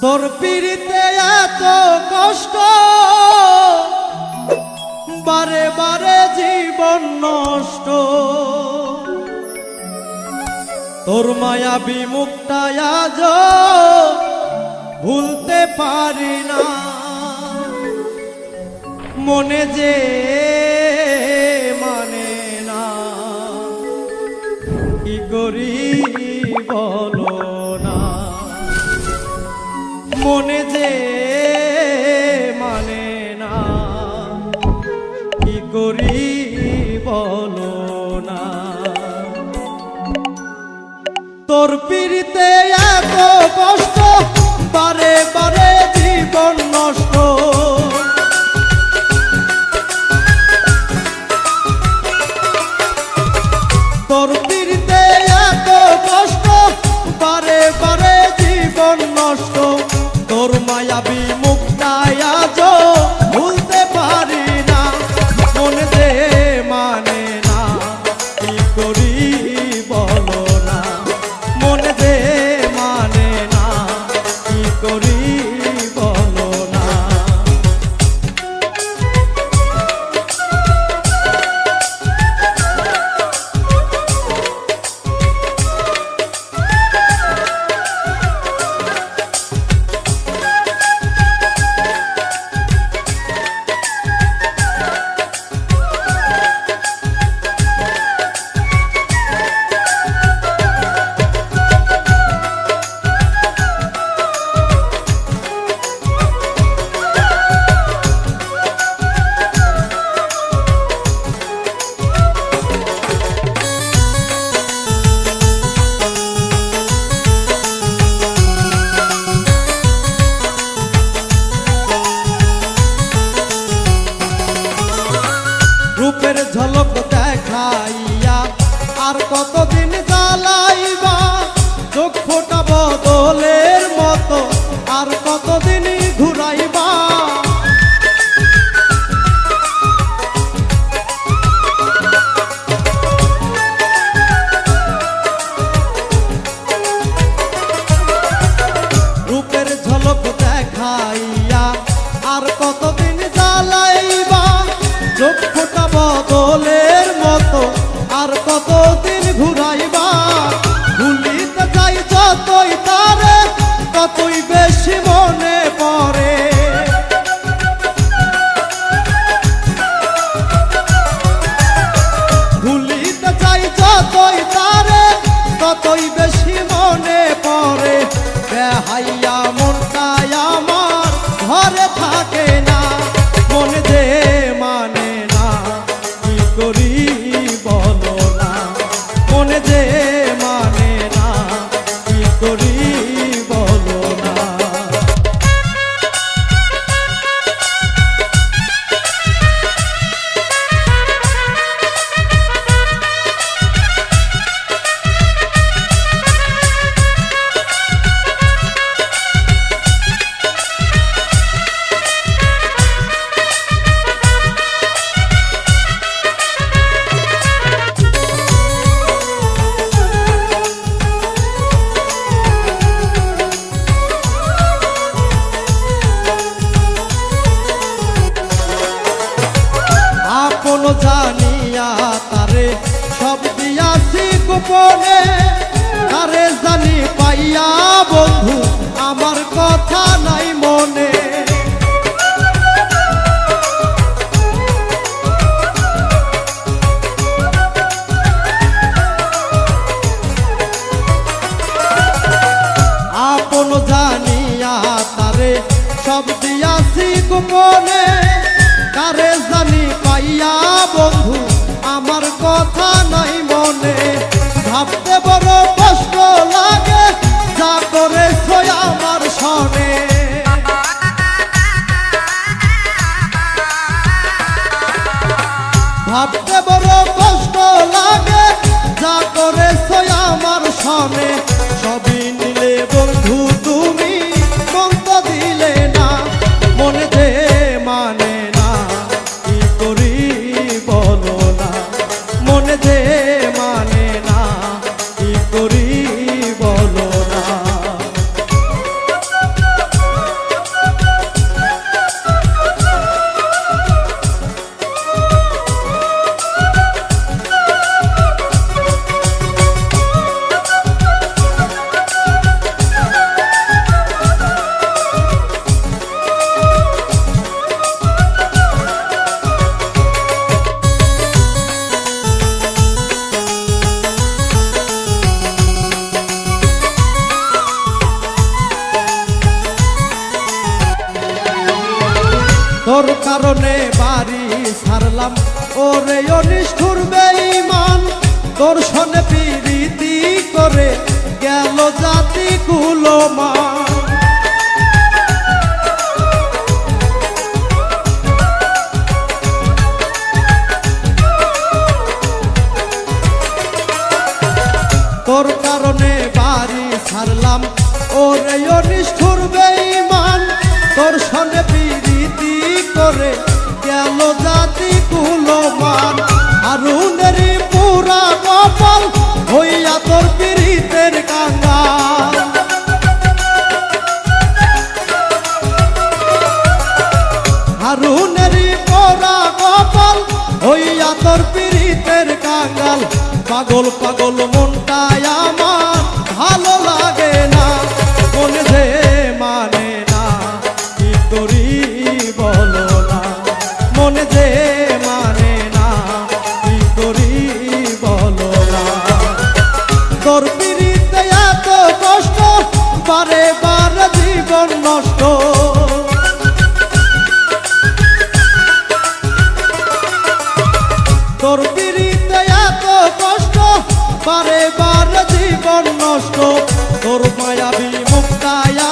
তোর পিড়িতে এত কষ্ট, বারে বারে জীবন নষ্ট। তোর মায়াবী মুখটা আজ ভুলতে পারি না। মনে যে মানে না, কি করি বলো না। মনে যে মানে না, কি করি বলো না। তোর পিড়িতে এত কষ্ট, বারে বারে জীবন নষ্ট। তোর পিড়িতে এত কষ্ট, বারে বারে জীবন নষ্ট। তোর মায়াবী মুখটা আজ ভুলতে পারি না। মনে যে মানে না, কি করি বলো না। মনে যে মানে না, কি করি বলো না। রূপের ঝলক দেখাইয়া আর কতদিন জ্বালাইবা। চোখ ফোটা বদলের মতো আর কতদিন ঘুরাইবা। রূপের ঝলক দেখাইয়া আর কতদিন জ্বালাইবা। চোখ ফোটা বদলের মতো আর কতদিন ঘুরাইবা। ভুলিতে চাই যতই তারে, ততই বেশি মনে পড়ে। ভুলিতে চাই যতই তারে, ততই বেশি মনে পড়ে। বেহাইয়া মনটা আমার ঘরে থাকে না। মনে যে মানে না, কি করি বলো না। মনে যে মানে না, কি করি বলো না। আপন জানিয়া তারে সব দিয়াছি গোপনে। তারে জানি পাইয়া বন্ধু আমার কথা নাই মনে। আপন জানিয়া তারে সব দিয়াছি গোপনে। তারে জানি পাইয়া বন্ধু আমার কথা নাই মনে। ভাবতে বড় কষ্ট লাগে, যা করেছ আমার সনে। ভাবতে বড় কষ্ট লাগে, যা করেছ আমার সনে। সবই নিলে বন্ধু তুমি, মন তো দিলে না। মনে যে মানে না, কি করি বলো না। মনে যে কারণে বাড়ি ছাড়লাম ওরে অনিষ্ঠুর বেঈমান তোর সনে প্রীতি করে গেল জাতি কুলমান তোর কারণে বাড়ি ছাড়লাম ওরে অনিষ্ঠুর বেঈমান তোর সনে প্রীতি করে গেল জাতি কুলমান হারুনেরই পুরা কপাল হইয়া তোর পীড়িতের কাঙ্গাল হারুনেরই পুরা কপাল হইয়া তোর পীড়িতের কাঙ্গাল পাগল পাগল মনটায় আমার ভালো লাগে না মনে যে মানে না কি করি বলো না মনে যে মানে না কি করি বলো না তোর পীড়িতে এত কষ্ট বারে বারে জীবন নষ্ট তোর পীড়িতে এত কষ্ট বারে বারে জীবন নষ্ট তোর মায়াবী মুক্তায়া